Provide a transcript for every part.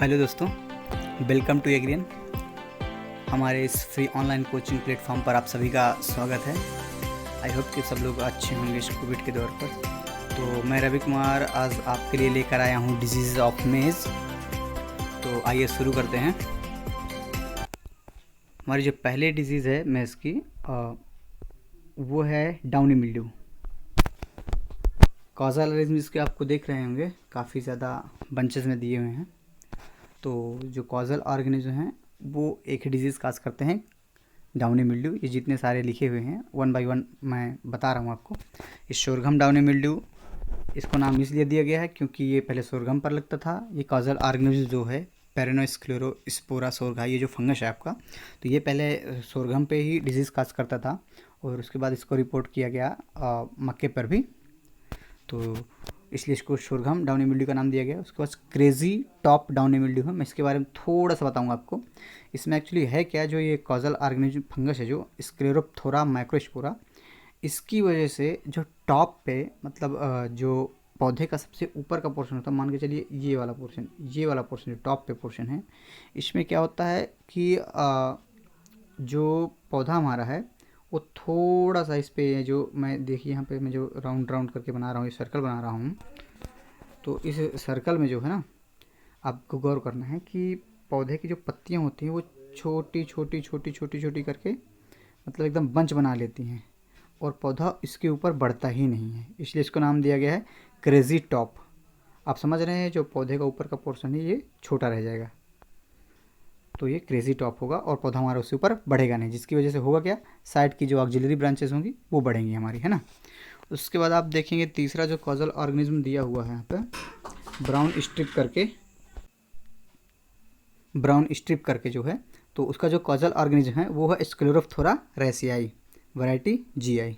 Hello दोस्तों, welcome to एग्रीन। हमारे इस फ्री ऑनलाइन कोचिंग प्लेटफॉर्म पर आप सभी का स्वागत है। आई होप कि सब लोग अच्छे होंगे इस कोविड के दौर पर। तो मैं रवि कुमार आज आपके लिए लेकर आया हूँ डिजीज़ ऑफ मेज़। तो आइए शुरू करते हैं। हमारी जो पहले डिजीज़ है मेज़ की वो है डाउनी मिल्ड्यू। कॉजल रीजन इसके आपको देख रहे होंगे, काफ़ी ज़्यादा बंचेस में दिए हुए हैं। तो जो कॉजल ऑर्गेनिज्म हैं वो एक ही डिजीज़ काज करते हैं, डाउनी मिल्ड्यू। ये जितने सारे लिखे हुए हैं वन बाय वन मैं बता रहा हूँ आपको। ये सोरघम डाउनी मिल्ड्यू, इसको नाम इसलिए दिया गया है क्योंकि ये पहले सोरघम पर लगता था। ये कॉजल ऑर्गेनिज्म जो है पेरिनोस्क्लेरोस्पोरा सोरघा, ये जो फंगस है आपका, तो ये पहले सोरघम पे ही डिजीज़ काज करता था और उसके बाद इसको रिपोर्ट किया गया मक्के पर भी, तो इसलिए इसको सोरघम डाउनी मिल्ड्यू का नाम दिया गया। उसके बाद क्रेजी टॉप डाउनी मिल्ड्यू है, मैं इसके बारे में थोड़ा सा बताऊंगा आपको। इसमें एक्चुअली है क्या, जो ये कॉजल ऑर्गेनिज्म फंगस है जो स्क्लेरोप्थोरा माइक्रोस्पोरा, इसकी वजह से जो टॉप पे मतलब जो पौधे का सबसे ऊपर का पोर्शन होता है, मान के चलिए ये वाला पोर्शन जो टॉप पे पोर्शन है, इसमें क्या होता है कि जो पौधा हमारा है वो थोड़ा सा इस पे, जो मैं देखिए यहाँ पे मैं जो राउंड राउंड करके बना रहा हूँ, ये सर्कल बना रहा हूँ, तो इस सर्कल में जो है ना, आपको गौर करना है कि पौधे की जो पत्तियाँ होती हैं वो छोटी छोटी छोटी छोटी छोटी करके मतलब एकदम बंच बना लेती हैं और पौधा इसके ऊपर बढ़ता ही नहीं है, इसलिए इसको नाम दिया गया है क्रेजी टॉप। आप समझ रहे हैं, जो पौधे का ऊपर का पोर्शन है ये छोटा रह जाएगा, तो ये क्रेजी टॉप होगा और पौधा हमारा उसके ऊपर बढ़ेगा नहीं, जिसकी वजह से होगा क्या, साइड की जो ऑक्सिलरी ब्रांचेस होंगी वो बढ़ेंगी हमारी, है ना। उसके बाद आप देखेंगे तीसरा जो कॉजल ऑर्गेनिज्म दिया हुआ है यहाँ पे ब्राउन स्ट्रिप करके जो है, तो उसका जो कॉजल ऑर्गेनिज्म है वो है स्क्लेरोप्थोरा रेसियाई, वैरायटी जीआई।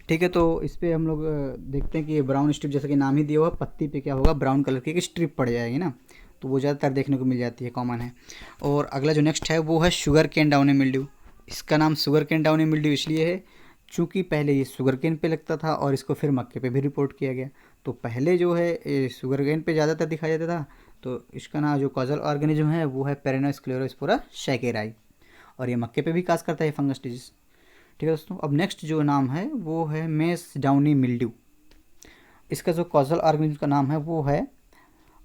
ठीक है, तो इस पर हम लोग देखते हैं कि ये ब्राउन स्ट्रिप, जैसा कि नाम ही दिया हुआ, पत्ती पे क्या होगा, ब्राउन कलर की एक स्ट्रिप पड़ जाएगी ना, तो वो ज़्यादातर देखने को मिल जाती है, कॉमन है। और अगला जो नेक्स्ट है वो है शुगर केन डाउनी मिल्ड्यू। इसका नाम शुगर केन डाउनी मिल्ड्यू इसलिए है चूँकि पहले ये शुगर केन पे लगता था और इसको फिर मक्के पे भी रिपोर्ट किया गया। तो पहले जो है ये शुगर केन पे ज़्यादातर दिखाया जाता था, तो इसका नाम जो कॉजल ऑर्गेनिज्म है वो है पेरिनोस्क्लेरोस्पोरा शैकेराई, और ये मक्के पे भी काज करता है फंगस डिजीज। ठीक है दोस्तों, अब नेक्स्ट जो नाम है वो है मेस डाउनी मिल्ड्यू। इसका जो कॉजल ऑर्गेनिज्म का नाम है वो है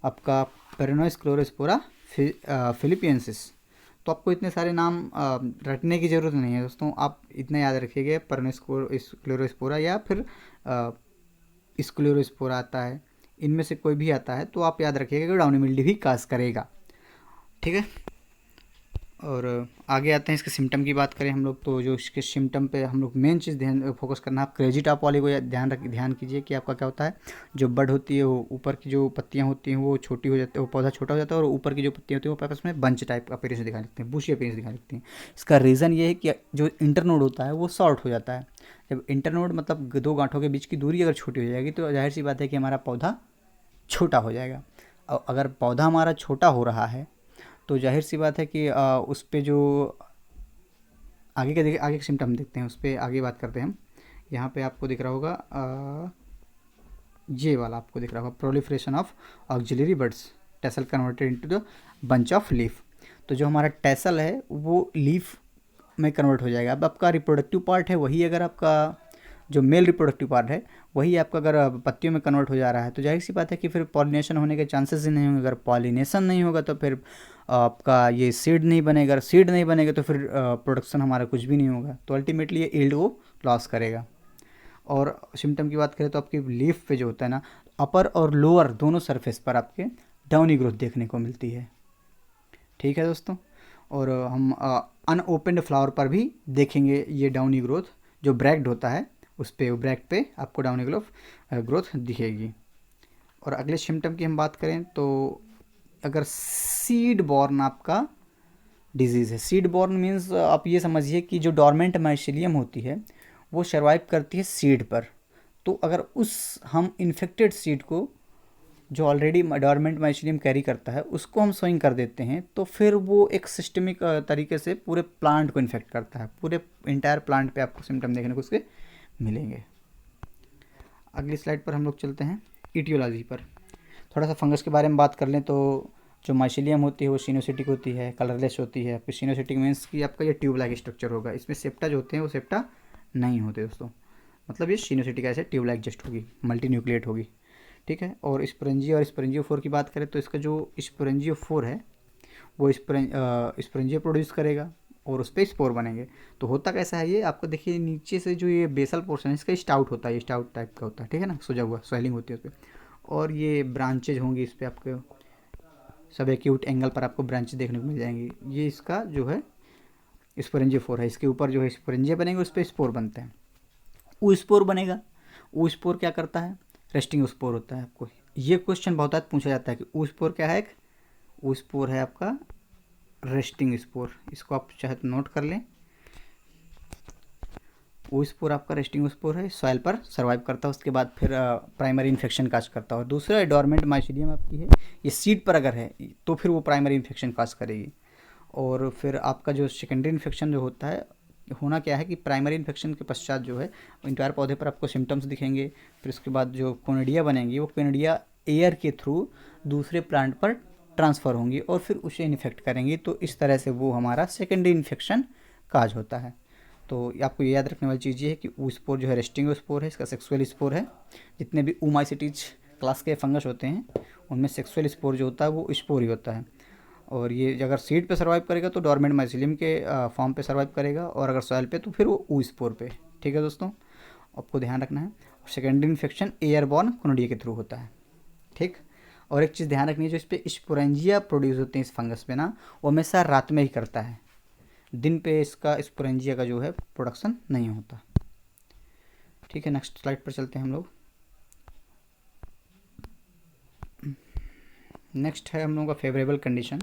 आपका पेरिनोस्क्लेरोस्पोरा फिलिपियंसिस। तो आपको इतने सारे नाम रटने की ज़रूरत नहीं है दोस्तों, आप इतना याद रखिएगा, पेरिनोस्क्लेरोस्पोरा या फिर स्क्लेरोस्पोरा आता है, इनमें से कोई भी आता है तो आप याद रखिएगा कि डाउनी मिल्ड्यू भी काज करेगा। ठीक है, और आगे आते हैं इसके सिम्टम की बात करें हम लोग, तो जो इसके सिम्टम पे हम लोग मेन चीज़ ध्यान फोकस करना है, आप क्रेजी टॉप वाले को ध्यान कीजिए कि आपका क्या होता है, जो बड होती है वो ऊपर की जो पत्तियां होती हैं वो छोटी हो जाती है, वो पौधा छोटा हो जाता है और ऊपर की जो पत्तियां होती हैं वो आपस में बंच टाइप का अपीयरेंस दिखा लगते हैं, बुशी अपीयरेंस दिखा लगती हैं। इसका रीज़न ये है कि जो इंटरनोड होता है वो शॉर्ट हो जाता है। जब इंटरनोड मतलब दो गांठों के बीच की दूरी अगर छोटी हो जाएगी तो जाहिर सी बात है कि हमारा पौधा छोटा हो जाएगा। और अगर पौधा हमारा छोटा हो रहा है तो जाहिर सी बात है कि उस पे जो आगे के सिम्टम देखते हैं, उस पर आगे बात करते हैं हम। यहाँ पे आपको दिख रहा होगा ये वाला आपको दिख रहा होगा, proliferation of auxiliary buds, tassel converted into the bunch of leaf. तो जो हमारा टेसल है वो लीफ में कन्वर्ट हो जाएगा। अब आपका रिप्रोडक्टिव पार्ट है वही, अगर आपका जो मेल रिप्रोडक्टिव पार्ट है वही आपका अगर पत्तियों में कन्वर्ट हो जा रहा है तो जाहिर सी बात है कि फिर पॉलिनेशन होने के चांसेस ही नहीं होंगे। अगर पॉलिनेशन नहीं होगा तो फिर आपका ये सीड नहीं बनेगा, अगर सीड नहीं बनेगा तो फिर प्रोडक्शन हमारा कुछ भी नहीं होगा, तो अल्टीमेटली ये यील्ड वो लॉस करेगा। और सिम्टम की बात करें तो आपकी लीफ पे जो होता है ना, अपर और लोअर दोनों सरफेस पर आपके डाउनी ग्रोथ देखने को मिलती है। ठीक है दोस्तों, और हम अनओपनड फ्लावर पर भी देखेंगे ये डाउनी ग्रोथ, जो ब्रैक्ड होता है उस पे, ब्रैक्ड पे आपको डाउनी ग्रोथ दिखेगी। और अगले सिम्टम की हम बात करें तो अगर सीड बॉर्न आपका डिजीज़ है, सीड बॉर्न मीन्स आप ये समझिए कि जो डॉर्मेंट माइसिलियम होती है वो सर्वाइव करती है सीड पर, तो अगर उस हम इन्फेक्टेड सीड को जो ऑलरेडी डॉर्मेंट माइसिलियम कैरी करता है उसको हम सोइंग कर देते हैं तो फिर वो एक सिस्टमिक तरीके से पूरे प्लांट को इन्फेक्ट करता है, पूरे इंटायर प्लांट पे आपको सिम्टम देखने को उसके मिलेंगे। अगली स्लाइड पर हम लोग चलते हैं ईटियोलॉजी पर। थोड़ा सा फंगस के बारे में बात कर लें तो जो माइसिलियम होती है वो सिनोसिटिक होती है, कलरलेस होती है। आपकी सिनोसिटिक मीन्स कि आपका ये ट्यूब लाइक स्ट्रक्चर होगा, इसमें सेप्टा जो होते हैं वो सेप्टा नहीं होते दोस्तों, मतलब ये सिनोसिटिक ऐसे ट्यूब लाइक जस्ट होगी, मल्टी न्यूक्लिएट होगी, ठीक है। और स्पोरेंजिया और स्पोरेंजियोफोर की बात करें तो इसका जो स्पोरेंजियोफोर है वो स्पोरेंजिया प्रोड्यूस करेगा और उस पर स्पोर बनेंगे। तो होता कैसा है ये, आपको देखिए नीचे से जो ये बेसल पोर्शन है इसका स्टाउट होता है, ये स्टाउट टाइप का होता है, ठीक है ना, सूजा हुआ स्वेलिंग होती है उस पर, और ये ब्रांचेज होंगी इस पर, आपको सब एक्यूट एंगल पर आपको ब्रांचेज देखने को मिल जाएंगी। ये इसका जो है स्पोरेंजियोफोर है, इसके ऊपर जो है स्पोरेंजिया बनेंगे, उस पर स्पोर बनते हैं। वो स्पोर बनेगा, वो स्पोर क्या करता है, रेस्टिंग स्पोर होता है। आपको ये क्वेश्चन बहुत आज पूछा जाता है कि वो स्पोर क्या है, वो स्पोर है आपका रेस्टिंग स्पोर, इसको आप चाहे तो नोट कर लें। वो स्पोर आपका रेस्टिंग स्पोर है, सॉइल पर सर्वाइव करता है, उसके बाद फिर प्राइमरी इन्फेक्शन काज करता है। और दूसरा डोरमेंट माइसिलियम आपकी है, ये सीड पर अगर है तो फिर वो प्राइमरी इन्फेक्शन काज करेगी। और फिर आपका जो सेकेंडरी इन्फेक्शन जो होता है, होना क्या है कि प्राइमरी इन्फेक्शन के पश्चात जो है इंटायर पौधे पर आपको सिम्टम्स दिखेंगे। फिर उसके बाद जो कोनिडिया बनेंगी वो कोनिडिया एयर के थ्रू दूसरे प्लांट पर ट्रांसफ़र होंगी और फिर उसे इन्फेक्ट करेंगी। तो इस तरह से वो हमारा सेकेंडरी इन्फेक्शन काज होता है। तो आपको ये याद रखने वाली चीज़ ये है कि वो स्पोर जो है रेस्टिंग स्पोर है, इसका सेक्सुअल स्पोर है। जितने भी ओमाइसिटीज क्लास के फंगस होते हैं उनमें सेक्सुअल स्पोर जो होता है वो स्पोर ही होता है। और ये अगर सीड पे सर्वाइव करेगा तो डोरमेंट माइसिलियम के फॉर्म पे सर्वाइव करेगा, और अगर सॉइल पे तो फिर वो ऊ स्पोर पे। ठीक है दोस्तों, आपको ध्यान रखना है। सेकेंडरी इन्फेक्शन एयरबॉर्न कोनिडिया के थ्रू होता है, ठीक। और एक चीज़ ध्यान रखनी है, जो इस पर स्पोरेंजिया प्रोड्यूस होते हैं इस फंगस पे ना, वो हमेशा रात में ही करता है, दिन पे इसका स्पोरेंजिया का जो है प्रोडक्शन नहीं होता। ठीक है, नेक्स्ट स्लाइड पर चलते हैं हम लोग। नेक्स्ट है हम लोगों का फेवरेबल कंडीशन।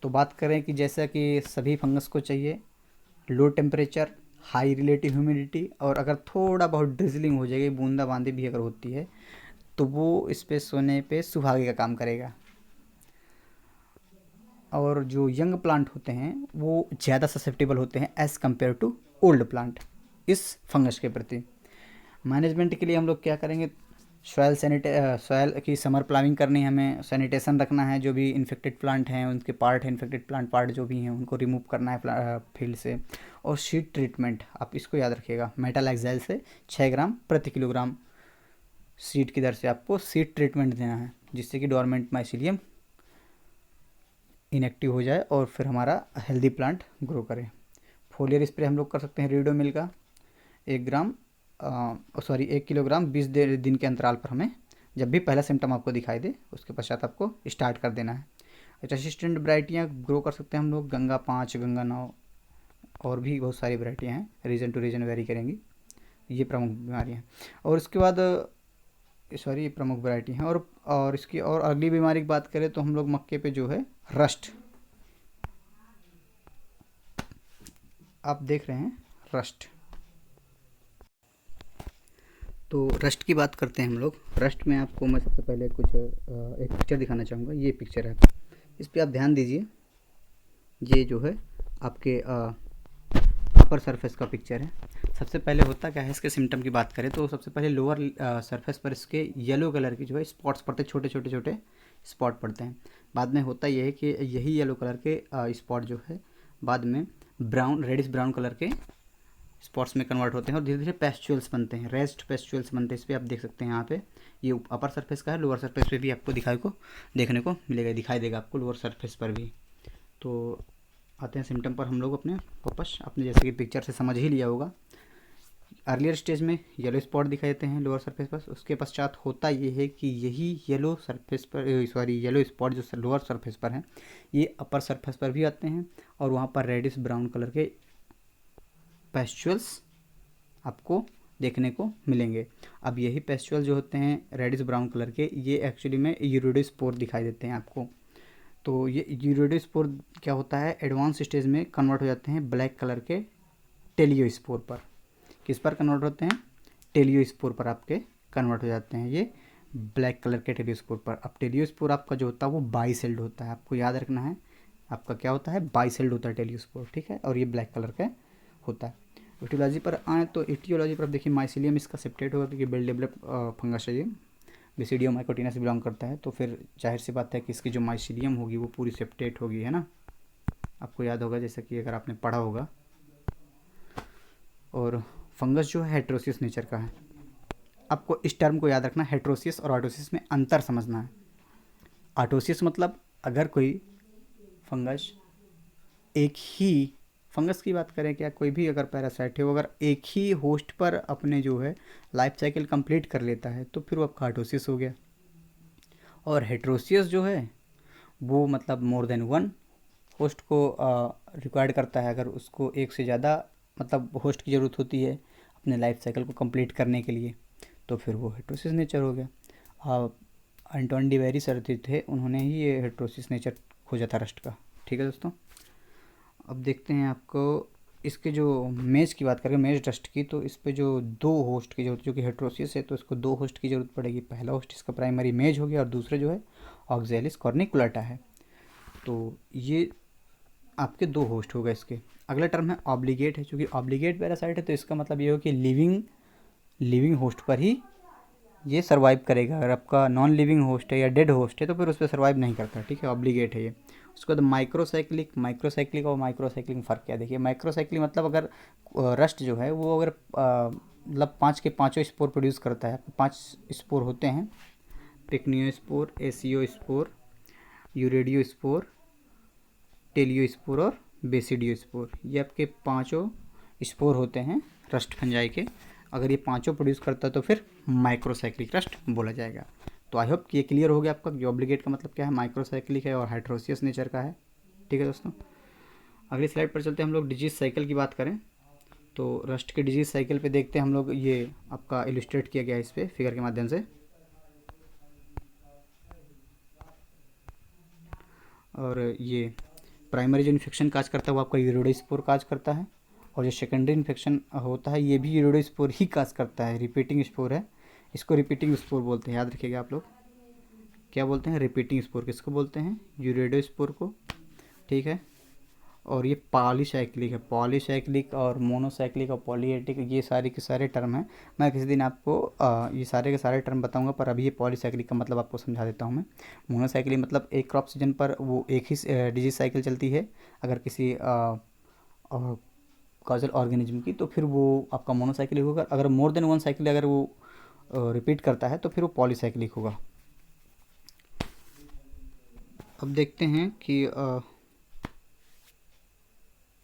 तो बात करें कि जैसा कि सभी फंगस को चाहिए low temperature, high relative humidity, और अगर थोड़ा बहुत ड्रिजलिंग हो जाएगी, बूंदाबांदी भी अगर होती है तो वो इस पे सोने पे सुहागे का काम करेगा। और जो यंग प्लांट होते हैं वो ज़्यादा ससेप्टेबल होते हैं as compare to old plant इस फंगस के प्रति। मैनेजमेंट के लिए हम लोग क्या करेंगे, सॉयल की समर प्लानिंग करनी है, हमें सैनिटेशन रखना है, जो भी इन्फेक्टेड प्लांट हैं उनके पार्ट हैं, इन्फेक्टेड प्लांट पार्ट जो भी हैं उनको रिमूव करना है फील्ड से। और शीट ट्रीटमेंट आप इसको याद रखिएगा, मेटल एक्साइल से 6 ग्राम प्रति किलोग्राम सीड की दर से आपको सीड ट्रीटमेंट देना है, जिससे कि डोरमेंट माइसिलियम इनएक्टिव हो जाए और फिर हमारा हेल्दी प्लांट ग्रो करे। फोलियर स्प्रे हम लोग कर सकते हैं रेडोमिल का 1 किलोग्राम 20 दिन के अंतराल पर, हमें जब भी पहला सिम्टम आपको दिखाई दे उसके पश्चात आपको स्टार्ट कर देना है। रेसिस्टेंट वैरायटियाँ ग्रो कर सकते हैं हम लोग, गंगा 5, गंगा 9, और भी बहुत सारी वैरायटियाँ हैं, रीजन टू रीजन वेरी करेंगी, ये प्रमुख बीमारियाँ हैं। और इसके बाद ये प्रमुख वैरायटी हैं। और इसकी और अगली बीमारी की बात करें तो हम लोग मक्के पे जो है रस्ट, आप देख रहे हैं रस्ट, तो रस्ट की बात करते हैं हम लोग। रस्ट में आपको मैं सबसे पहले एक पिक्चर दिखाना चाहूँगा। ये पिक्चर है, इस पर आप ध्यान दीजिए। ये जो है आपके अपर सरफेस का पिक्चर है। सबसे पहले होता क्या है, इसके सिम्टम की बात करें तो सबसे पहले लोअर सरफेस पर इसके येलो कलर की जो है स्पॉट्स पड़ते हैं, छोटे छोटे छोटे स्पॉट पड़ते हैं। बाद में होता यह है कि यही येलो कलर के स्पॉट जो है बाद में रेडिश ब्राउन कलर के स्पॉट्स में कन्वर्ट होते हैं और धीरे धीरे पेस्चुअल्स बनते हैं, रेस्ट पेस्चुअल्स बनते हैं। इस पर आप देख सकते हैं, यहाँ पे ये अपर सरफेस का है, लोअर सरफेस पे भी आपको देखने को मिलेगा, दिखाई देगा आपको लोअर सरफेस पर भी। तो आते हैं सिम्टम पर हम लोग अपने वापस, आपने जैसे कि पिक्चर से समझ ही लिया होगा। अर्लियर स्टेज में येलो स्पॉट दिखाई देते हैं लोअर सरफेस पर, उसके पश्चात होता ये है कि यही येलो स्पॉट जो लोअर सरफेस पर हैं ये अपर सरफेस पर भी आते हैं और वहाँ पर रेडिश ब्राउन कलर के पेस्चुअल्स आपको देखने को मिलेंगे। अब यही पेस्चुअल जो होते हैं रेडिश ब्राउन कलर के, ये एक्चुअली में यूरिडोस्पोर दिखाई देते हैं आपको। तो ये यूरिडोस्पोर क्या होता है, एडवांस स्टेज में कन्वर्ट हो जाते हैं ब्लैक कलर के टेलियोस्पोर पर। किस पर कन्वर्ट होते हैं, टेलियोस्पोर पर आपके कन्वर्ट हो जाते हैं ये ब्लैक कलर के टेलियोस्पोर पर। अब टेलियोस्पोर आपका जो होता है वो बाइसेल्ड होता है, आपको याद रखना है, आपका क्या होता है, बाइसेल्ड होता है टेलियोस्पोर, ठीक है। और ये ब्लैक कलर का होता है। एटियोलॉजी पर आए तो एटियोलॉजी पर देखिए माइसिलियम इसका सेप्टेट होगा क्योंकि वेल डेवलप्ड फंगस है ये। बेसिडियम माइकोटिना से बिलोंग करता है, तो फिर जाहिर सी बात है कि इसकी जो माइसीलियम होगी वो पूरी सेप्टेट होगी, है ना। आपको याद होगा जैसे कि अगर आपने पढ़ा होगा। और फंगस जो है हेट्रोसियस नेचर का है। आपको इस टर्म को याद रखना, हेट्रोसियस और ऑटोसियस में अंतर समझना है। ऑटोसियस मतलब अगर कोई फंगस एक ही, फंगस की बात करें क्या, कोई भी अगर पैरासाइट है वो अगर एक ही होस्ट पर अपने जो है लाइफ साइकिल कंप्लीट कर लेता है तो फिर वो आपका ऑटोसियस हो गया। और हेट्रोसियस जो है वो मतलब मोर देन वन होस्ट को रिक्वायर्ड करता है। अगर उसको एक से ज़्यादा मतलब होस्ट की ज़रूरत होती है अपने लाइफ साइकिल को कंप्लीट करने के लिए, तो फिर वो हेट्रोसिस नेचर हो गया। एंटोन डिवेरी सर थे, उन्होंने ही ये हेट्रोसिस नेचर खोजा था रस्ट का। ठीक है दोस्तों, अब देखते हैं आपको इसके जो मेज की बात करें, मेज डस्ट की, तो इस पे जो दो होस्ट की जरूरत, जो कि हेट्रोसियस है तो इसको दो होस्ट की ज़रूरत पड़ेगी। पहला होस्ट इसका प्राइमरी मेज हो गया और दूसरा जो है ऑक्जेलिस कॉर्निकुलेटा है। तो ये आपके दो होस्ट हो गए इसके। अगला टर्म है ऑब्लिगेट है। चूँकि ऑब्लिगेट पैरासाइट है तो इसका मतलब ये हो कि लिविंग होस्ट पर ही ये सर्वाइव करेगा। अगर आपका नॉन लिविंग होस्ट है या डेड होस्ट है तो फिर उस पर सर्वाइव नहीं करता। ठीक है, ऑब्लिगेट है ये। उसके बाद माइक्रोसाइक्लिक और माइक्रोसाइक्लिक में फ़र्क क्या है देखिए। माइक्रोसाइक्लिक मतलब अगर रस्ट जो है वो अगर मतलब 5 के पाँचों स्पोर प्रोड्यूस करता है। 5 स्पोर होते हैं, पिकनियोस्पोर, एसियोस्पोर, यूरेडियोस्पोर, टेलियोस्पोर और बेसिडियोस्पोर। ये आपके पांचों स्पोर होते हैं रस्ट फंजाई के। अगर ये पांचों प्रोड्यूस करता है तो फिर माइक्रोसाइक्लिक रस्ट बोला जाएगा। तो आई होप कि ये क्लियर हो गया आपका कि ऑब्लिगेट का मतलब क्या है, माइक्रोसाइक्लिक है और हेट्रोसियस नेचर का है। ठीक है दोस्तों, अगली स्लाइड पर चलते हैं। हम लोग डिजीज साइकिल की बात करें तो रस्ट के डिजीज साइकिल पे देखते हैं हम लोग। ये आपका इलस्ट्रेट किया गया है इस पर फिगर के माध्यम से। और ये प्राइमरी जो इन्फेक्शन काज करता है वो आपका यूरोडोस्पोर काज करता है, और जो सेकेंडरी इन्फेक्शन होता है ये भी यूरोडोस्पोर ही काज करता है। रिपीटिंग स्पोर है, इसको रिपीटिंग स्पोर बोलते हैं, याद रखिएगा आप लोग। क्या बोलते हैं? Repeating spore. किसको बोलते हैं? यूरोडोस्पोर को। ठीक है, और ये पॉलीसाइक्लिक है। पॉलीसाइक्लिक और मोनोसाइक्लिक और पॉलीएटिक, ये सारे के सारे टर्म हैं। मैं किसी दिन आपको ये सारे के सारे टर्म बताऊंगा, पर अभी ये पॉलीसाइक्लिक का मतलब आपको समझा देता हूँ मैं। मोनोसाइक्लिक मतलब एक क्रॉप सीजन पर वो एक ही डिजीज साइकिल चलती है अगर किसी कॉजल ऑर्गेनिज्म की, तो फिर वो आपका मोनोसाइक्लिक होगा। अगर मोर देन वन साइकिल अगर वो रिपीट करता है तो फिर वो पॉलीसाइक्लिक होगा। अब देखते हैं कि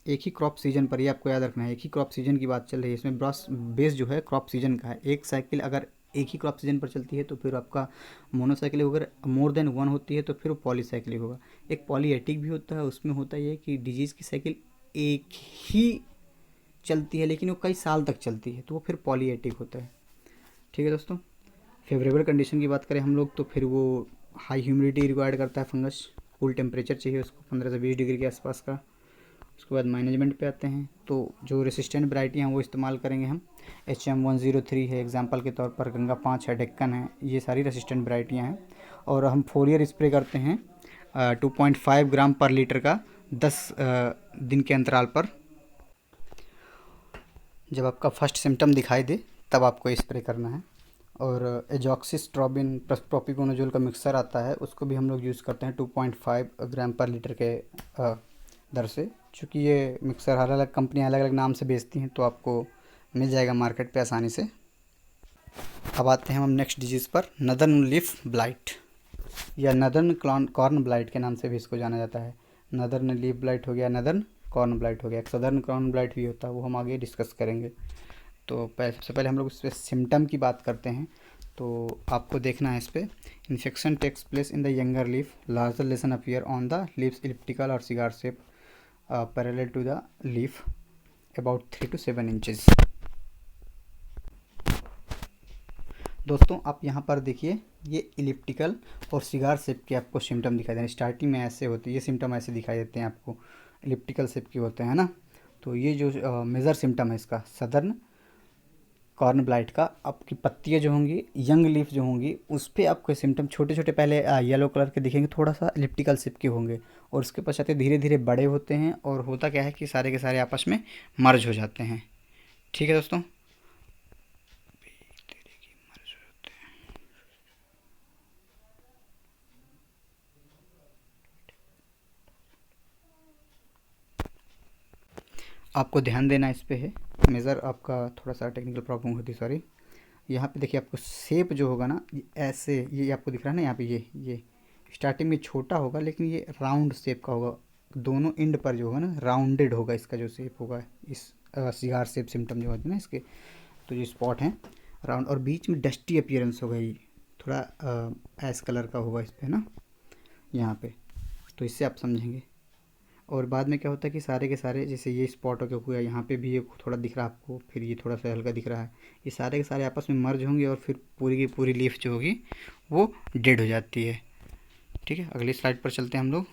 एक ही क्रॉप सीजन पर, ये आपको याद रखना है, एक ही क्रॉप सीजन की बात चल रही है। इसमें ब्रॉस बेस जो है क्रॉप सीजन का है। एक साइकिल अगर एक ही क्रॉप सीजन पर चलती है तो फिर आपका मोनोसाइक्लिक। अगर मोर देन वन होती है तो फिर वो पॉलीसाइक्लिक होगा। एक पॉलीएटिक भी होता है, उसमें होता ये कि डिजीज़ की साइकिल एक ही चलती है लेकिन वो कई साल तक चलती है, तो वो फिर पॉलीएटिक होता है। ठीक है दोस्तों, फेवरेबल कंडीशन की बात करें हम लोग तो फिर वो हाई ह्यूमिडिटी रिक्वायर्ड करता है फंगस। कूल टेम्परेचर चाहिए उसको 15 से 20 डिग्री के आसपास का। उसके बाद मैनेजमेंट पे आते हैं, तो जो रेसिस्टेंट वैरायटी हैं वो इस्तेमाल करेंगे हम। HM103 है एग्जांपल के तौर पर, गंगा 5 है, डेक्कन है, ये सारी रेसिस्टेंट वैरायटियाँ हैं। और हम फोलियर स्प्रे करते हैं 2.5 ग्राम पर लीटर का 10 दिन के अंतराल पर। जब आपका फर्स्ट सिम्टम दिखाई दे तब आपको स्प्रे करना है। और एजॉक्सिस्ट्रोबिन प्रोपिकोनोजोल का मिक्सर आता है, उसको भी हम लोग यूज़ करते हैं 2.5 ग्राम पर लीटर के दर से। चूँकि ये मिक्सर अलग अलग कंपनियाँ अलग अलग नाम से बेचती हैं तो आपको मिल जाएगा मार्केट पे आसानी से। अब आते हैं हम नेक्स्ट डिजीज़ पर, नदर्न लीफ ब्लाइट या नदर्न कॉर्न ब्लाइट के नाम से भी इसको जाना जाता है। नदर्न लीफ ब्लाइट हो गया, नदर्न कॉर्न ब्लाइट हो गया, एक सदर्न कॉर्न ब्लाइट भी होता है, वो हम आगे डिस्कस करेंगे। तो सबसे पहले हम लोग इस पर सिम्टम की बात करते हैं। तो आपको देखना है इस पर, infection takes place in the younger leaf, larger lesion appear on the leaves elliptical और cigar shape parallel to the leaf about 3 to 7 inches. दोस्तों आप यहाँ पर देखिए, ये इलिप्टिकल और सिगार शेप के आपको सिम्टम दिखाई दे रहे हैं। स्टार्टिंग में ऐसे होते हैं, ये सिम्टम ऐसे दिखाई देते हैं आपको, इलिप्टिकल शेप के होते हैं ना। तो ये जो मेजर सिम्टम है इसका सदर्न कॉर्न ब्लाइट का, आपकी पत्तियाँ जो होंगी, यंग लीफ जो होंगी, उस पर आपको सिम्टम छोटे छोटे पहले येलो कलर के दिखेंगे, थोड़ा सा इलिप्टिकल शेप के होंगे, और उसके पश्चात धीरे धीरे बड़े होते हैं। और होता क्या है कि सारे के सारे आपस में मर्ज हो जाते हैं। ठीक है दोस्तों, आपको ध्यान देना इस पे है। मेज़र आपका थोड़ा सा टेक्निकल प्रॉब्लम होती, सॉरी। यहाँ पे देखिए आपको शेप जो होगा ना, ये ऐसे, ये आपको दिख रहा है ना यहाँ पे, ये स्टार्टिंग में छोटा होगा लेकिन ये राउंड शेप का होगा। दोनों एंड पर जो होगा ना राउंडेड होगा इसका जो शेप होगा, इस सिगार शेप सिम्टम जो होते हैं ना इसके, तो ये स्पॉट हैं राउंड, और बीच में डस्टी अपीयरेंस होगा, ये थोड़ा ऐश कलर का होगा इस पर ना यहाँ पे, तो इससे आप समझेंगे। और बाद में क्या होता है कि सारे के सारे, जैसे ये स्पॉट हो हुआ यहाँ पे भी ये थोड़ा दिख रहा है आपको, फिर ये थोड़ा सा हल्का दिख रहा है, ये सारे के सारे आपस में मर्ज होंगे और फिर पूरी की पूरी लीफ जो होगी वो डेड हो जाती है। ठीक है, अगली स्लाइड पर चलते हैं हम लोग,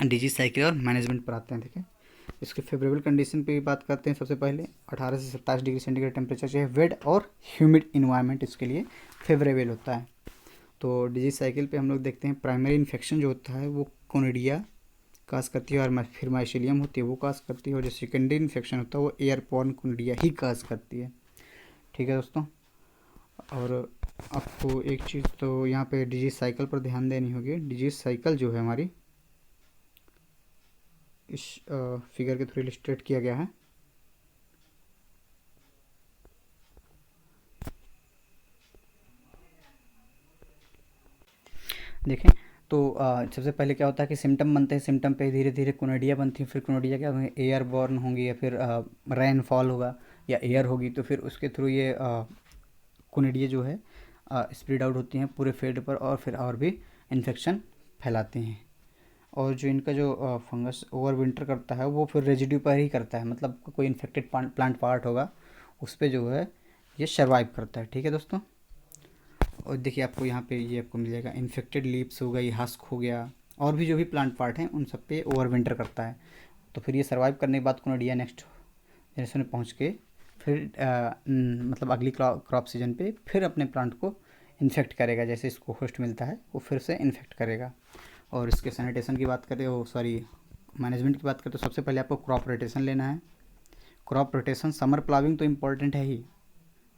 डिजीज साइकिल और मैनेजमेंट पर आते हैं। ठीक है, इसके फेवरेबल कंडीशन पे भी बात करते हैं। सबसे पहले 18 से 27 डिग्री सेंटीग्रेड टेम्परेचर चाहिए, वेट और ह्यूमिड इन्वायरमेंट इसके लिए फेवरेबल होता है। तो डिजीज साइकिल पे हम लोग देखते हैं, प्राइमरी इन्फेक्शन जो होता है वो कोनिडिया काज करती है, और फिर माइसिलियम होती है वो काज करती है, और जो सेकेंडरी इन्फेक्शन होता है वो एयरबॉर्न कोनिडिया ही काज करती है। ठीक है दोस्तों, और आपको एक चीज़ तो यहाँ पे डिजीज साइकिल पर ध्यान देनी होगी। डिजीज साइकिल जो है हमारी इस फिगर के थ्रू इलस्ट्रेट किया गया है। देखें तो सबसे पहले क्या होता है कि सिम्टम बनते हैं, सिम्टम पे धीरे धीरे कोनिडिया बनती है, फिर कोनिडिया क्या होंगे, एयर बॉर्न होंगी, या फिर रेनफॉल होगा या एयर होगी, तो फिर उसके थ्रू ये कोनिडिया जो है स्प्रेड आउट होती हैं पूरे फील्ड पर, और फिर और भी इन्फेक्शन फैलाती हैं। और जो इनका जो फंगस ओवर विंटर करता है वो फिर रेजिड्यू पर ही करता है, मतलब कोई इन्फेक्टेड प्लांट पार्ट होगा उस पर जो है ये सर्वाइव करता है। ठीक है दोस्तों, और देखिए आपको यहाँ पे ये आपको मिल जाएगा, इन्फेक्टेड लीव्स हो गई, हस्क हो गया, और भी जो भी प्लांट पार्ट हैं उन सब पे ओवर विंटर करता है। तो फिर ये सर्वाइव करने के बाद कोनिडिया नेक्स्ट जनरेशन में पहुँच के फिर मतलब अगली क्रॉप सीजन पे फिर अपने प्लांट को इन्फेक्ट करेगा, जैसे इसको होस्ट मिलता है वो फिर से इन्फेक्ट करेगा। और इसके सैनिटेशन की बात करें, वो सॉरी मैनेजमेंट की बात करें, तो सबसे पहले आपको क्रॉप रोटेशन लेना है। क्रॉप रोटेशन, समर प्लाविंग तो इम्पॉर्टेंट है ही,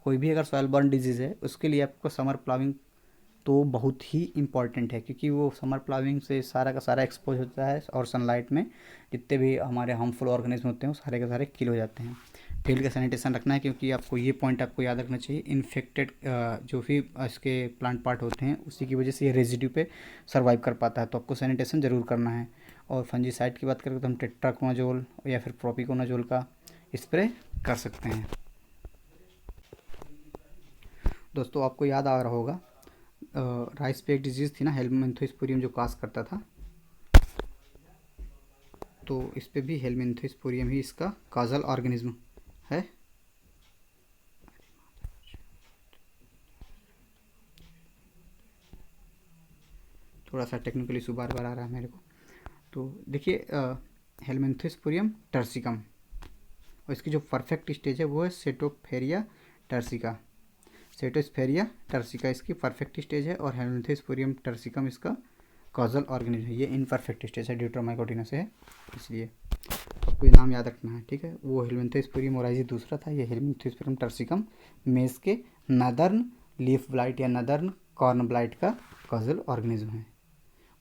कोई भी अगर सॉयल बर्न डिजीज़ है उसके लिए आपको समर प्लाविंग तो बहुत ही इम्पॉर्टेंट है, क्योंकि वो समर प्लाविंग से सारा का सारा एक्सपोज होता है, और सनलाइट में जितने भी हमारे हार्मफुल ऑर्गेनिज्म होते हैं वो सारे के सारे किल हो जाते हैं। फील्ड का सैनिटेशन रखना है, क्योंकि आपको ये पॉइंट आपको याद रखना चाहिए, इन्फेक्टेड जो भी इसके प्लांट पार्ट होते हैं उसी की वजह से ये रेजिड्यू पे सर्वाइव कर पाता है, तो आपको सैनिटेशन ज़रूर करना है। और फंजीसाइड की बात करें तो हम टेट्राकोनाजोल या फिर प्रोपिकोनाजोल का स्प्रे कर सकते हैं। दोस्तों आपको याद आ रहा होगा राइस पे एक डिजीज़ थी ना, हेलमिंथोस्पोरियम, जो काज करता था, तो इस पे भी हेलमिंथोस्पोरियम ही इसका काजल ऑर्गेनिज्म है। थोड़ा सा टेक्निकल इशू बार बार आ रहा है मेरे को। तो देखिए हेलमिंथोस्पोरियम टर्सिकम, और इसकी जो परफेक्ट स्टेज है वो है सेटोस्फेरिया टर्सिका। सेटोस्फेरिया टर्सिका इसकी परफेक्ट स्टेज है, और हेलमिंथोस्पोरियम टर्सिकम इसका कॉजल ऑर्गेनिज्म है, ये इनपरफेक्ट स्टेज है, ड्यूट्रोमाइकोटिनस है, इसलिए आपको ये नाम याद रखना है। ठीक है, वो हेलमिंथोस्पोरियम ओराइजी दूसरा था, ये हेलमिंथोस्पोरियम टर्सिकम मेज के नदर्न लीफ ब्लाइट या नदर्न कॉर्न ब्लाइट का कॉजल ऑर्गेनिज्म है।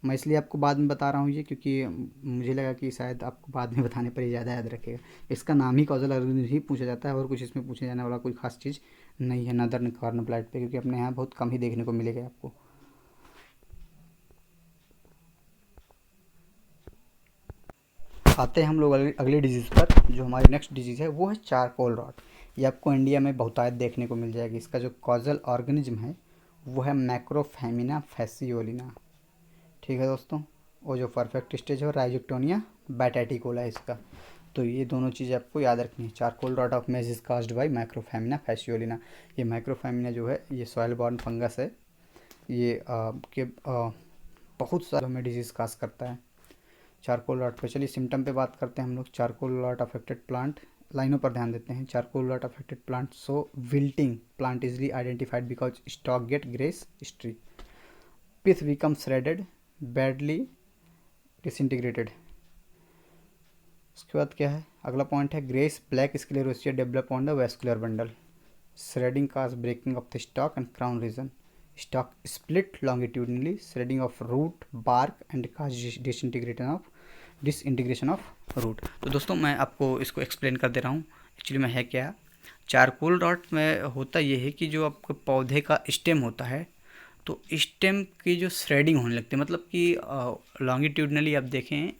मैं इसलिए आपको बाद में बता रहा हूँ ये, क्योंकि मुझे लगा कि शायद आपको बाद में बताने पर ही ज़्यादा याद रखेगा। इसका नाम ही कॉजल ऑर्गेनिज्म ही पूछा जाता है, और कुछ इसमें पूछे जाने वाला कोई खास चीज़ नहीं है नदर्न कॉर्न ब्लाइट पे, क्योंकि अपने यहाँ बहुत कम ही देखने को मिलेगा आपको। आते हैं हम लोग अगली डिजीज़ पर। जो हमारी नेक्स्ट डिजीज़ है वो है चारकोल रॉट। ये आपको इंडिया में बहुतायत देखने को मिल जाएगी। इसका जो कॉजल ऑर्गेनिज्म है वो है मैक्रोफेमिना फैसियोलिना। ठीक है दोस्तों, और जो परफेक्ट स्टेज है राइजोक्टोनिया बैटाटिकोला है इसका। तो ये दोनों चीज़ें आपको याद रखनी है। Charcoal rot of maize is caused by macrophomina phaseolina. ये माइक्रोफेमिना जो है ये सॉयल बॉर्न फंगस है, ये बहुत सारे में डिजीज़ काज करता है। चारकोल रॉट पे चलिए सिम्टम पे बात करते हैं हम लोग। चारकोल रॉट अफेक्टेड प्लांट, लाइनों पर ध्यान देते हैं। Charcoal rot affected plant so wilting, plant easily identified because stalk get greys streak, pith become shredded, badly disintegrated. उसके बाद क्या है, अगला पॉइंट है greys black sclerotia develop on the vascular bundle, shredding cause breaking off the stalk and crown region, stalk split longitudinally, shredding of root bark and cause disintegration of disintegration of root. तो दोस्तों मैं आपको इसको explain कर दे रहा हूँ actually में है क्या। चारकोल रॉट में होता ये है कि जो आपके पौधे का स्टेम होता है, तो स्टेम की जो श्रेडिंग होने लगती है, मतलब कि लॉन्गिट्यूडनली आप देखें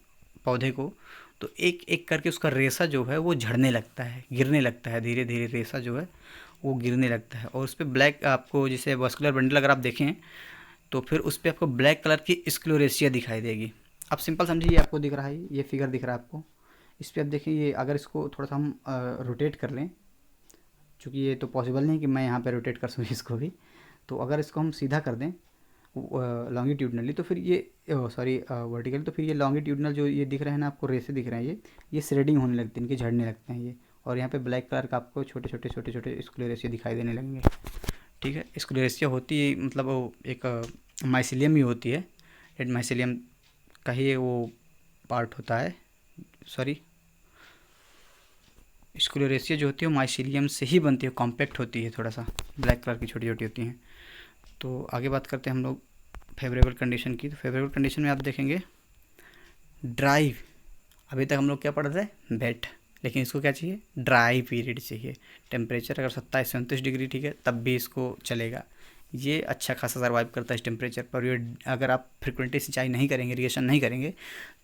पौधे को, तो एक एक करके उसका रेशा जो है वो झड़ने लगता है, गिरने लगता है, धीरे धीरे रेशा जो है वो गिरने लगता है। और उस पर ब्लैक आपको जैसे वस्कुलर बंडल अगर आप देखें तो फिर उस पर आपको ब्लैक कलर की स्क्लेरेसिया दिखाई देगी। अब सिंपल समझिए, ये आपको दिख रहा है, ये फिगर दिख रहा है आपको, इस पर आप देखिए, ये अगर इसको थोड़ा सा हम रोटेट कर लें, चूँकि ये तो पॉसिबल नहीं कि मैं यहाँ पे रोटेट कर सकूँ इसको भी, तो अगर इसको हम सीधा कर दें लॉन्गिट्यूडनली, तो फिर ये सॉरी वर्टिकल, तो फिर ये लॉन्गिट्यूडनल जो ये दिख रहे हैं ना आपको, रेसे दिख रहे हैं, ये श्रेडिंग होने लगती है, इनके झड़ने लगते हैं ये। और यहाँ पे ब्लैक कलर का आपको छोटे छोटे छोटे छोटे स्क्लेरेसिया दिखाई देने लगेंगे। ठीक है, स्क्लेरेसिया होती है मतलब वो एक माइसिलियम ही होती है, रेड माइसिलियम का ही वो पार्ट होता है। सॉरी, स्क्लेरेसिया जो होती है वो माइसिलियम से ही बनती है, कॉम्पैक्ट होती है, थोड़ा सा ब्लैक कलर की छोटी छोटी होती हैं। तो आगे बात करते हैं हम लोग फेवरेबल कंडीशन की। तो फेवरेबल कंडीशन में आप देखेंगे ड्राई, अभी तक हम लोग क्या पढ़ रहे थे, वेट, लेकिन इसको क्या चाहिए, ड्राई पीरियड चाहिए। टेम्परेचर अगर 27-29 डिग्री ठीक है तब भी इसको चलेगा, ये अच्छा खासा सर्वाइव करता है इस टेम्परेचर पर। ये अगर आप फ्रिक्वेंटली सिंचाई नहीं करेंगे, इरिगेशन नहीं करेंगे,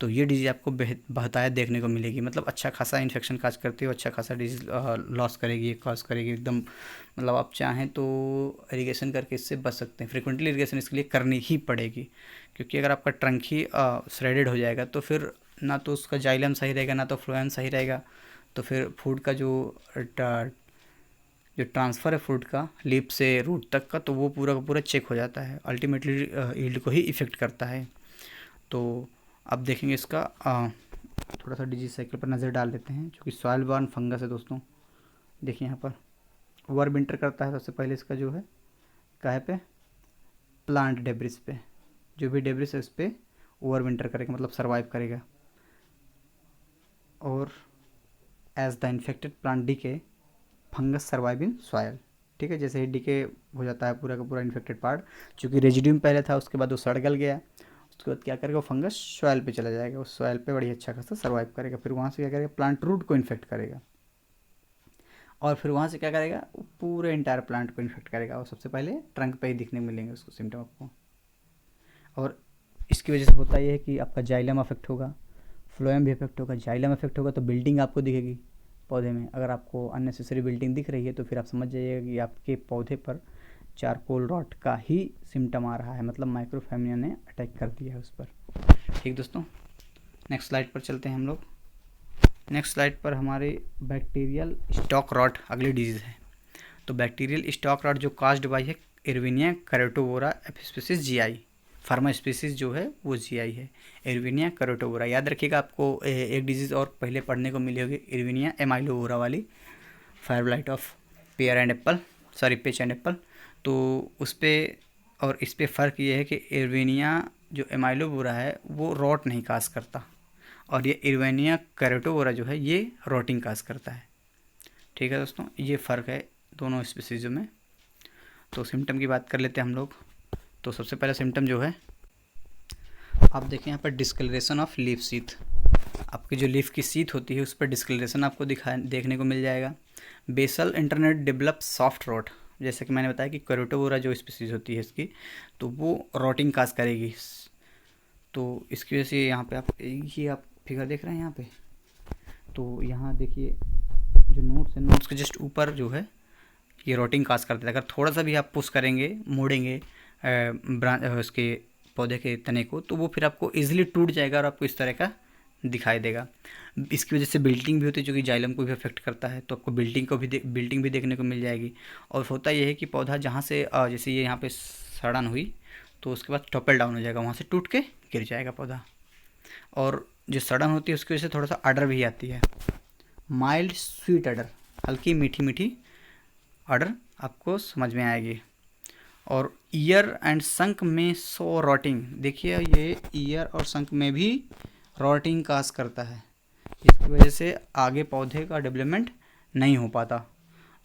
तो ये डिजीज़ आपको बहुतायत देखने को मिलेगी। मतलब अच्छा खासा इन्फेक्शन काज करती है, अच्छा खासा डिजीज़ लॉस करेगी, कॉज करेगी एकदम। मतलब आप चाहें तो इरिगेशन करके इससे बच सकते हैं। फ्रिक्वेंटली इरिगेशन इसके लिए करनी ही पड़ेगी, क्योंकि अगर आपका ट्रंक ही श्रेडेड हो जाएगा तो फिर ना तो उसका जाइलम सही रहेगा, ना तो फ्लोएम सही रहेगा। तो फिर फूड का जो ट्रांसफ़र है फूड का लीफ से रूट तक का, तो वो पूरा का पूरा चेक हो जाता है, अल्टीमेटली यील्ड को ही इफ़ेक्ट करता है। तो अब देखेंगे इसका थोड़ा सा डिजीज साइकिल पर नज़र डाल देते हैं, जो कि सॉइल बॉर्न फंगस है दोस्तों। देखिए यहाँ पर ओवर विंटर करता है सबसे पहले, इसका जो है काहे पे, प्लांट डेब्रिस पे, जो भी डेब्रिस है उस पर ओवर विंटर करेगा, मतलब सर्वाइव करेगा। और as the infected plant decay fungus survive in soil. ठीक है, जैसे ही डीके हो जाता है पूरा का पूरा इन्फेक्टेड पार्ट, चूँकि रेजिड्यूम पहले था, उसके बाद वो सड़ गल गया, उसके बाद क्या करेगा, वो फंगस सॉयल पे चला जाएगा, उस सॉयल पे बड़ी अच्छा खासा सर्वाइव करेगा। फिर वहाँ से क्या करेगा, प्लांट रूट को इन्फेक्ट करेगा, और फिर वहाँ से क्या करेगा, वो पूरे इंटायर प्लांट को इन्फेक्ट करेगा। और सबसे पहले ट्रंक पे ही दिखने मिलेंगे उसको सिम्टम आपको। और इसकी वजह से होता ये है कि आपका जाइलम अफेक्ट होगा, फ्लोएम भी अफेक्ट होगा। जाइलम अफेक्ट होगा तो बिल्डिंग आपको दिखेगी पौधे में। अगर आपको अननेसेसरी बिल्डिंग दिख रही है तो फिर आप समझ जाइएगा कि आपके पौधे पर चारकोल रॉट का ही सिम्टम आ रहा है, मतलब माइक्रोफैमिया ने अटैक कर दिया है उस पर। ठीक दोस्तों, नेक्स्ट स्लाइड पर चलते हैं हम लोग। नेक्स्ट स्लाइड पर हमारे बैक्टीरियल स्टॉक रॉट अगली डिजीज़ है। तो बैक्टीरियल स्टॉक रॉट जो कास्ड बाई है इरविनिया कैरोटोवोरा एपिस्पेसिस जीआई, फार्मा स्पीसीज जो है वो जीआई है, इरविनिया कैरोटोवोरा। याद रखिएगा, आपको एक डिजीज़ और पहले पढ़ने को मिली होगी, इरविनिया एमाइलोवोरा वाली, fire blight of pair and Apple, sorry पेच एंड एप्पल। तो उस पर और इस पर फ़र्क ये है कि इरविनिया जो एमाइलोवोरा है वो रॉट नहीं काज करता, और ये इरविनिया कैरोटोवोरा जो है ये रॉटिंग काज करता है। ठीक है दोस्तों, ये फ़र्क है दोनों स्पीसीज़ों में। तो सिम्टम की बात कर लेते हैं हम लोग। तो सबसे पहला सिम्टम जो है आप देखें यहाँ पर डिस्कलरेशन ऑफ लीफ सीथ, आपकी जो लीफ की सीथ होती है उस पर डिस्कलरेशन आपको देखने को मिल जाएगा। Basal internode develop soft rot, जैसे कि मैंने बताया कि कैरोटोवोरा जो स्पीसीज होती है इसकी, तो वो रॉटिंग काज करेगी। तो इसकी वजह से यहाँ पे आप फिगर देख रहे हैं यहाँ पे, तो यहाँ देखिए जो नोट्स है, नोट्स के जस्ट ऊपर जो है ये रॉटिंग काज कर देता है। अगर थोड़ा सा भी आप पुश करेंगे, मोड़ेंगे उसके पौधे के तने को, तो वो फिर आपको इजीली टूट जाएगा और आपको इस तरह का दिखाई देगा। इसकी वजह से बिल्टिंग भी होती है, जो कि जाइलम को भी अफेक्ट करता है, तो आपको बिल्टिंग भी देखने को मिल जाएगी। और होता यह है कि पौधा जहाँ से जैसे ये यहाँ पे सड़न हुई तो उसके बाद टॉपल डाउन हो जाएगा, वहाँ से टूट के गिर जाएगा पौधा। और जो सड़न होती है उसकी वजह से थोड़ा सा अडर भी आती है, माइल्ड स्वीट अडर, हल्की मीठी मीठी अडर आपको समझ में आएगी। और ईयर एंड संक में सो रॉटिंग, देखिए ये ईयर और संक में भी रॉटिंग काज करता है, इसकी वजह से आगे पौधे का डेवलपमेंट नहीं हो पाता।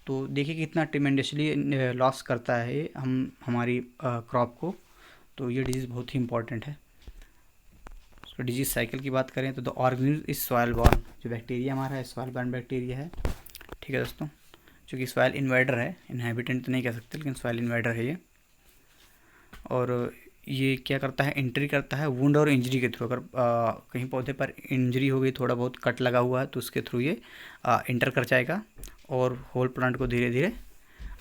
तो देखिए कितना ट्रिमेंडसली लॉस करता है हमारी क्रॉप को। तो ये डिजीज़ बहुत ही इम्पोर्टेंट है। तो डिजीज साइकिल की बात करें तो the organism is soil born, जो बैक्टीरिया हमारा है सॉइल बॉर्न बैक्टीरिया है। ठीक है दोस्तों, चूँकि सॉइल इन्वाइडर है, इनहेबिटेंट तो नहीं कह सकते लेकिन सॉइल इन्वाइडर है ये। और ये क्या करता है, एंट्री करता है वुंड और इंजरी के थ्रू। अगर कहीं पौधे पर इंजरी हो गई, थोड़ा बहुत कट लगा हुआ है, तो उसके थ्रू ये इंटर कर जाएगा और होल प्लांट को धीरे धीरे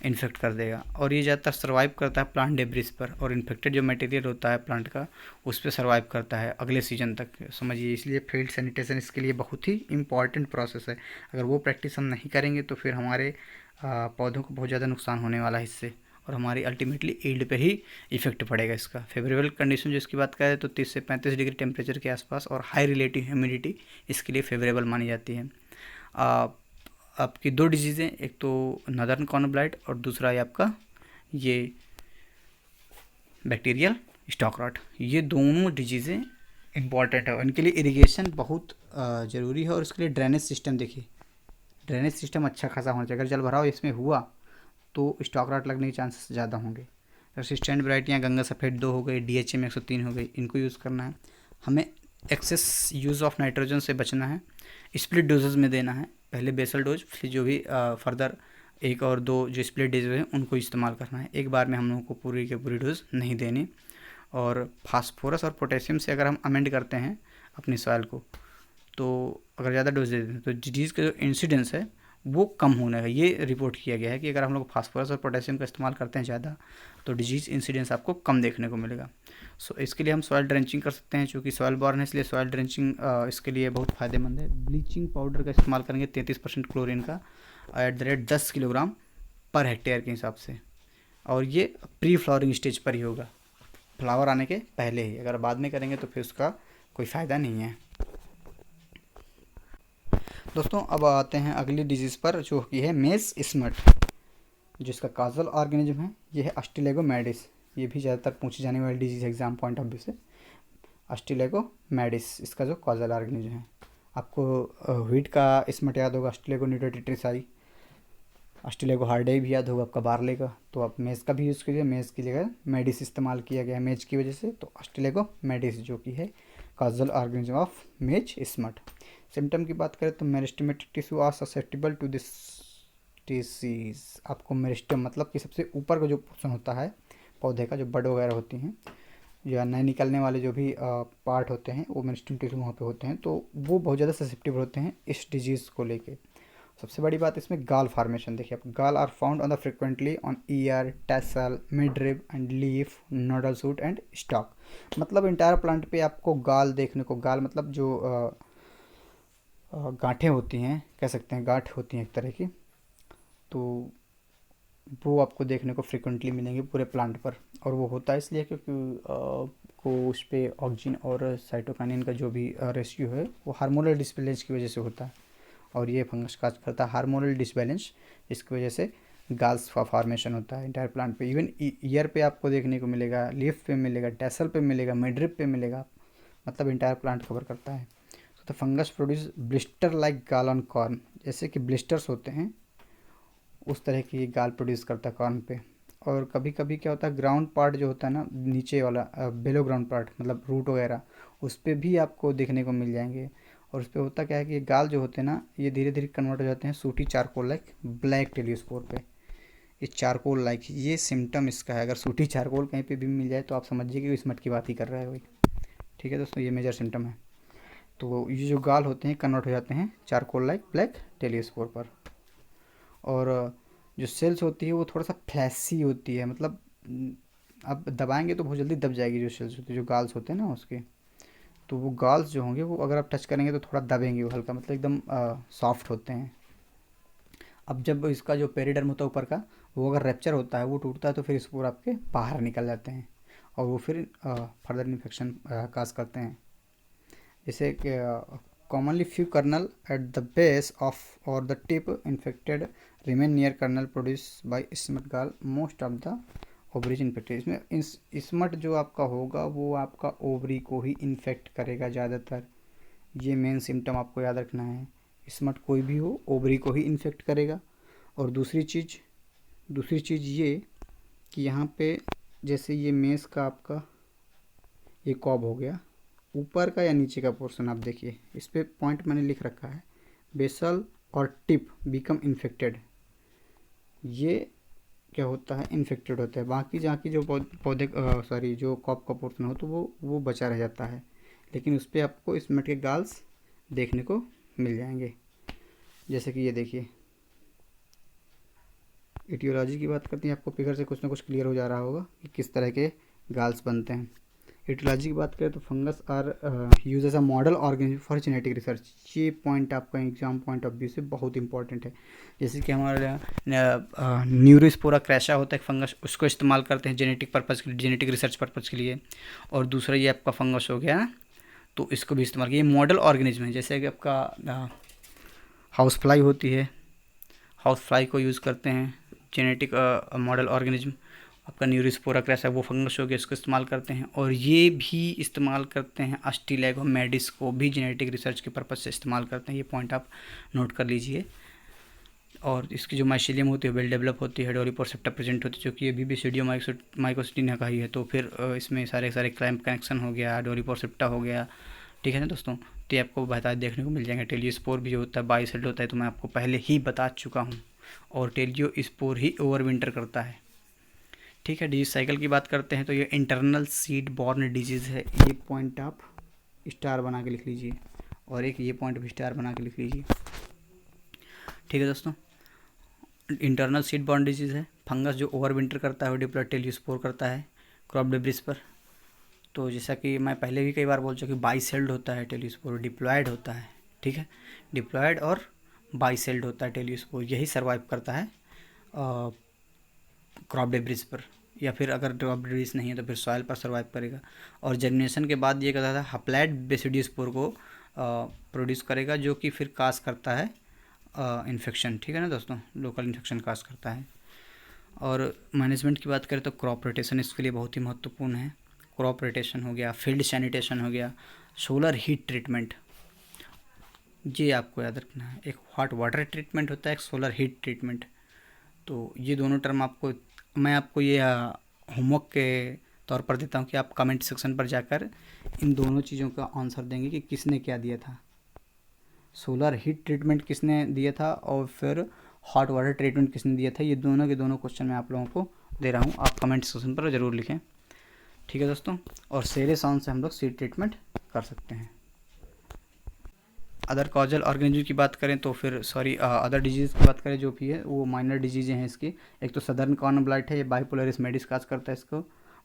इन्फेक्ट कर देगा। और ये ज़्यादातर सर्वाइव करता है प्लांट डेब्रिस पर, और इन्फेक्टेड जो मटेरियल होता है प्लांट का उस पर सर्वाइव करता है अगले सीजन तक, समझिए। इसलिए फील्ड सैनिटेशन इसके लिए बहुत ही इंपॉर्टेंट प्रोसेस है। अगर वो प्रैक्टिस हम नहीं करेंगे तो फिर हमारे पौधों को बहुत ज़्यादा नुकसान होने वाला है इससे, और हमारी अल्टीमेटली ईल्ड पे ही इफेक्ट पड़ेगा इसका। फेवरेबल कंडीशन जो इसकी बात करें तो 30 से 35 डिग्री टेम्परेचर के आसपास और हाई रिलेटिव ह्यूमिडिटी इसके लिए फेवरेबल मानी जाती है। आपकी दो डिजीज़ें, एक तो नदर्न कॉर्न ब्लाइट और दूसरा है आपका ये बैक्टीरियल स्टॉक रॉट। ये दोनों डिजीज़ें इंपॉर्टेंट है, इनके लिए इरिगेशन बहुत ज़रूरी है। और उसके लिए ड्रेनेज सिस्टम देखिए, ड्रेनेज सिस्टम अच्छा खासा होना चाहिए। अगर जल भराव इसमें हुआ तो स्टॉक रॉट लगने के चांसेस ज़्यादा होंगे। रेसिस्टेंट वैरायटियाँ गंगा सफ़ेद 2 हो गई, DHM 103 हो गई, इनको यूज़ करना है। हमें एक्सेस यूज़ ऑफ नाइट्रोजन से बचना है, स्प्लिट डोजेज में देना है। पहले बेसल डोज, फिर जो भी फर्दर 1 और 2 जो स्प्लिट डोज हैं उनको इस्तेमाल करना है। एक बार में हम लोगों को पूरी के पूरी डोज नहीं देनी। और फास्फोरस और पोटेशियम से अगर हम अमेंड करते हैं अपनी सॉइल को, तो अगर ज़्यादा डोज दे देते हैं तो डिजीज़ का जो इंसिडेंस है वो कम होने का ये रिपोर्ट किया गया है कि अगर हम लोग फास्फोरस और पोटेशियम का इस्तेमाल करते हैं ज़्यादा तो डिजीज़ इंसिडेंस आपको कम देखने को मिलेगा। सो इसके लिए हम सॉइल ड्रेंचिंग कर सकते हैं, चूँकि सॉइल बॉर्न है इसलिए सॉइल ड्रेंचिंग इसके लिए बहुत फ़ायदेमंद है। ब्लीचिंग पाउडर का इस्तेमाल करेंगे 33% क्लोरीन का @ 10 किलोग्राम पर हेक्टेयर के हिसाब से, और ये प्री फ्लावरिंग स्टेज पर ही होगा, फ्लावर आने के पहले ही। अगर बाद में करेंगे तो फिर उसका कोई फ़ायदा नहीं है। दोस्तों अब आते हैं अगली डिजीज़ पर जो कि है मेज स्मट, जिसका काजल ऑर्गेनिज्म है ये है अस्टिलेगोमेडिस। ये भी ज़्यादातर पूछी जाने वाली disease exam point of view से। अस्टिलेगोमेडिस इसका जो काजल ऑर्गेनिज्म है। आपको व्हीट का स्मट याद होगा, अस्टिलेगो न्यूटोट्रिटिसाई, अस्टिलेगो हार्डे भी याद होगा आपका बार्ले का। तो आप मेज का भी यूज़ कीजिए, मेज की जगह मेडिस इस्तेमाल किया गया है मेज की वजह से, तो अस्टिलेगोमेडिस जो कि है causal organism of maize smut. Symptom की बात करें तो meristematic tissue are susceptible to this disease. आपको मेरिस्टेम मतलब कि सबसे ऊपर का जो पोर्शन होता है पौधे का, जो बड वगैरह होती हैं या नए निकलने वाले जो भी पार्ट होते हैं वो मेरिस्टेम टिश्यू वहाँ पे होते हैं, तो वो बहुत ज़्यादा ससेप्टिबल होते हैं इस डिजीज़ को लेके। सबसे बड़ी बात इसमें गाल फार्मेशन देखिए आप, gall are found on the frequently on ear, tassel, midrib and leaf, nodal shoot and stalk. मतलब इंटायर प्लांट पे आपको गाल देखने को, गाल मतलब जो गांठें होती हैं, कह सकते हैं गांठ होती हैं एक तरह की, तो वो आपको देखने को फ्रिक्वेंटली मिलेंगे पूरे प्लांट पर। और वो होता है इसलिए क्योंकि को उस पर ऑक्सीजन और साइटोकाइनिन का जो भी रेशियो है वो हार्मोनल डिसबैलेंस की वजह से होता है, और ये फंगस काज करता है हार्मोनल डिसबैलेंस, इसकी वजह से गाल्स का फॉर्मेशन होता है इंटायर प्लांट पे। इवन ईयर पे आपको देखने को मिलेगा, लीफ पे मिलेगा, टैसल पे मिलेगा, मिडरिप पे मिलेगा, मतलब इंटायर प्लांट कवर करता है। तो फंगस प्रोड्यूस ब्लिस्टर लाइक गाल ऑन कॉर्न, जैसे कि ब्लिस्टर्स होते हैं उस तरह की गाल प्रोड्यूस करता है कॉर्न पे। और कभी कभी क्या होता है ग्राउंड पार्ट जो होता है ना नीचे वाला बेलो ग्राउंड पार्ट मतलब रूट वगैरह, उस पर भी आपको देखने को मिल जाएंगे। और उस पर होता क्या है कि ये गाल जो होते हैं ना ये धीरे धीरे कन्वर्ट हो जाते हैं सूटी चारकोल लाइक ब्लैक टेलियोस्पोर पे। ये चारकोल लाइक ये सिम्टम इसका है। अगर सूटी चारकोल कहीं पे भी मिल जाए तो आप समझिए कि स्मट की बात ही कर रहा है कोई। ठीक है दोस्तों, ये मेजर सिम्टम है। तो ये जो गाल होते हैं कन्वर्ट हो जाते हैं चारकोल लाइक ब्लैक टेलियोस्पोर पर। और जो सेल्स होती है वो थोड़ा सा फ्लैसी होती है, मतलब आप दबाएंगे तो बहुत जल्दी दब जाएगी जो सेल्स होती है, जो गाल्स होते हैं ना उसके। तो वो गाल्स जो होंगे वो अगर आप टच करेंगे तो थोड़ा दबेंगे, वो हल्का मतलब एकदम सॉफ्ट होते हैं। अब जब इसका जो पेरिडर्म होता है ऊपर का वो अगर रैप्चर होता है, वो टूटता है, तो फिर स्पोर आपके बाहर निकल जाते हैं और वो फिर फर्दर इन्फेक्शन काज करते हैं। जैसे commonly few kernel at the base of or the tip infected remain near kernel produced by smut gall, most of the ovaries infected। इसमें स्मट जो आपका होगा वो आपका ओवरी को ही इन्फेक्ट करेगा ज़्यादातर, ये मेन सिम्टम आपको याद रखना है। स्मट कोई भी हो ओवरी को ही इन्फेक्ट करेगा। और दूसरी चीज़ ये कि यहाँ पे जैसे ये मेस का आपका ये कॉब हो गया, ऊपर का या नीचे का पोर्शन आप देखिए, इस पर पॉइंट मैंने लिख रखा है, बेसल और टिप बिकम इन्फेक्टेड। ये क्या होता है, इन्फेक्टेड होता है। बाकी जहाँ की जो पौधे सॉरी जो कॉप का पोर्शन हो तो वो बचा रह जाता है, लेकिन उस पर आपको इस मिनट के गाल्स देखने को मिल जाएंगे। जैसे कि ये देखिए, इटियोलॉजी की बात करते हैं, आपको फिगर से कुछ ना कुछ क्लियर हो जा रहा होगा कि किस तरह के गाल्स बनते हैं। इटियोलॉजी की बात करें तो fungus are use as a model organism for genetic research. ये पॉइंट आपका एग्जाम पॉइंट ऑफ व्यू से बहुत इंपॉर्टेंट है। जैसे कि हमारा न्यूरोस्पोरा क्रैशा होता है फंगस, उसको इस्तेमाल करते हैं जेनेटिक पर्पज़ के लिए, जेनेटिक रिसर्च पर्पज़ के लिए। और दूसरा ये आपका फंगस हो गया, तो इसको भी इस्तेमाल किया। ये मॉडल ऑर्गेनिज्म है। जैसे कि आपका हाउस फ्लाई होती है, हाउस फ्लाई को यूज़ करते हैं जेनेटिक मॉडल ऑर्गेनिज्म। आपका न्यूरोस्पोरा क्रैशा वो फंगस हो गया, इसको इस्तेमाल करते हैं। और ये भी इस्तेमाल करते हैं अस्टिलैगोमेडिस को भी जेनेटिक रिसर्च के पर्पज़ से इस्तेमाल करते हैं। ये पॉइंट आप नोट कर लीजिए। और इसकी जो माइसीलियम होती है वेल डेवलप होती है, डोरीपोसेप्टा प्रेजेंट होती है, जो कि अभी भी सीडियो माइकोसिटिना का ही है। तो फिर इसमें सारे क्लैंप कनेक्शन हो गया, डोरीपोसेप्टा हो गया, ठीक है ना दोस्तों। तो ये आपको बता देखने को मिल जाएंगे। टेलियोस्पोर भी होता है, बाइसेल्ड होता है, तो मैं आपको पहले ही बता चुका हूँ। और टेलियोस्पोर ही ओवरविंटर करता है, ठीक है। डिजीज साइकिल की बात करते हैं तो ये इंटरनल सीड बॉर्न डिजीज़ है। ये पॉइंट आप स्टार बना के लिख लीजिए, और एक ये पॉइंट भी स्टार बना के लिख लीजिए, ठीक है दोस्तों। इंटरनल सीड बॉर्न डिजीज़ है। फंगस जो ओवर विंटर करता है वो डिप्लॉयड टेलियोस्पोर करता है क्रॉप डेब्रिस पर। तो जैसा कि मैं पहले भी कई बार बोल चुका कि बाइसेल्ड होता है टेलियोस्पोर, डिप्लॉयड होता है, ठीक है। डिप्लॉयड और बाइसेल्ड होता है टेलियोस्पोर, यही सर्वाइव करता है क्रॉप डेब्रिस पर, या फिर अगर क्रॉप डेब्रिस नहीं है तो फिर सॉइल पर सर्वाइव करेगा। और जर्मिनेशन के बाद ये कहता था हप्लैड बेसिडियोस्पोर को प्रोड्यूस करेगा, जो कि फिर काज करता है इन्फेक्शन, ठीक है ना दोस्तों, लोकल इन्फेक्शन काज करता है। और मैनेजमेंट की बात करें तो क्रॉप रोटेशन इसके लिए बहुत ही महत्वपूर्ण है। क्रॉप रोटेशन हो गया, फील्ड सैनिटेशन हो गया, सोलर हीट ट्रीटमेंट, ये आपको याद रखना है। एक हॉट वाटर ट्रीटमेंट होता है, एक सोलर हीट ट्रीटमेंट। तो ये दोनों टर्म मैं आपको ये होमवर्क के तौर पर देता हूँ कि आप कमेंट सेक्शन पर जाकर इन दोनों चीज़ों का आंसर देंगे कि किसने क्या दिया था। सोलर हीट ट्रीटमेंट किसने दिया था और फिर हॉट वाटर ट्रीटमेंट किसने दिया था। ये दोनों के दोनों क्वेश्चन मैं आप लोगों को दे रहा हूँ, आप कमेंट सेक्शन पर ज़रूर लिखें, ठीक है दोस्तों। और सेरे सॉन्ग से हम लोग सीड ट्रीटमेंट कर सकते हैं। अदर कॉजल ऑर्गेनिज्म की बात करें तो फिर अदर डिजीज़ की बात करें जो भी है वो माइनर डिजीज़ें हैं इसकी। एक तो सदर्न कॉर्न ब्लाइट है, ये बाइपोलरिस मेडिस काज करता है इसको।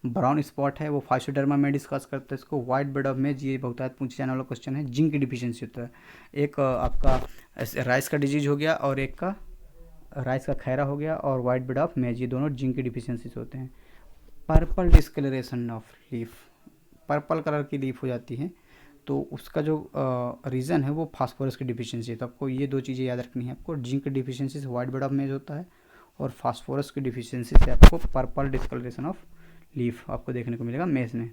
ब्राउन स्पॉट है, वो फाइसोडर्मा मेडिस काज करता है इसको। वाइट बर्ड ऑफ मेज, ये बहुत पूछे जाने वाला क्वेश्चन है, जिंक डिफिशियंसी होता है। एक आपका राइस का डिजीज हो गया और एक का राइस का खैरा हो गया, और वाइट बर्ड ऑफ मेज, ये दोनों जिंक की डिफिशियंसीज होते हैं। Purple discolouration of leaf, purple colour की लीफ हो जाती है, तो उसका जो रीज़न है वो फास्फोरस की डिफिशियंसी है। तो आपको ये दो चीज़ें याद रखनी है। आपको जिंक डिफिशियंसी से वाइट बर्ड ऑफ मेज होता है, और फास्फोरस की डिफिशियंसी से आपको पर्पल डिस्कलरेशन ऑफ लीफ आपको देखने को मिलेगा मेज में।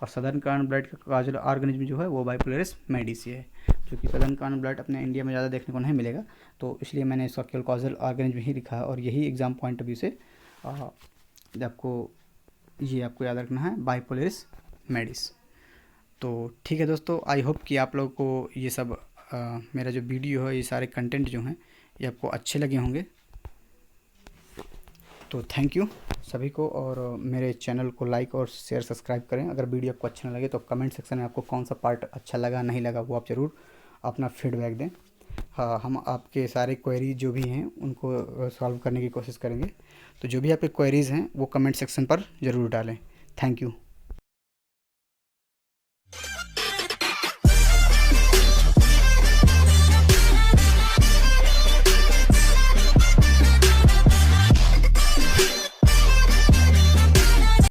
और सदर्न कॉर्न ब्लाइट का काजल ऑर्गेनिज्म जो है वो बाइपोलरिस मेडिस है, जो कि सदर्न कॉर्न ब्लाइट अपने इंडिया में ज़्यादा देखने को नहीं मिलेगा, तो इसलिए मैंने इसका केवल काजल ऑर्गेनिज्म ही लिखा है। और यही एग्जाम पॉइंट ऑफ व्यू से आपको याद रखना है, बाइपोलरिस मेडिस। तो ठीक है दोस्तों, आई होप कि आप लोगों को ये सब मेरा जो वीडियो है, ये सारे कंटेंट जो हैं ये आपको अच्छे लगे होंगे। तो थैंक यू सभी को, और मेरे चैनल को लाइक और शेयर सब्सक्राइब करें। अगर वीडियो आपको अच्छा ना लगे तो कमेंट सेक्शन में आपको कौन सा पार्ट अच्छा लगा नहीं लगा वो आप ज़रूर अपना फीडबैक दें। हाँ, हम आपके सारे क्वेरीज जो भी हैं उनको सॉल्व करने की कोशिश करेंगे। तो जो भी आपके क्वेरीज़ हैं वो कमेंट सेक्शन पर ज़रूर डालें। Thank you.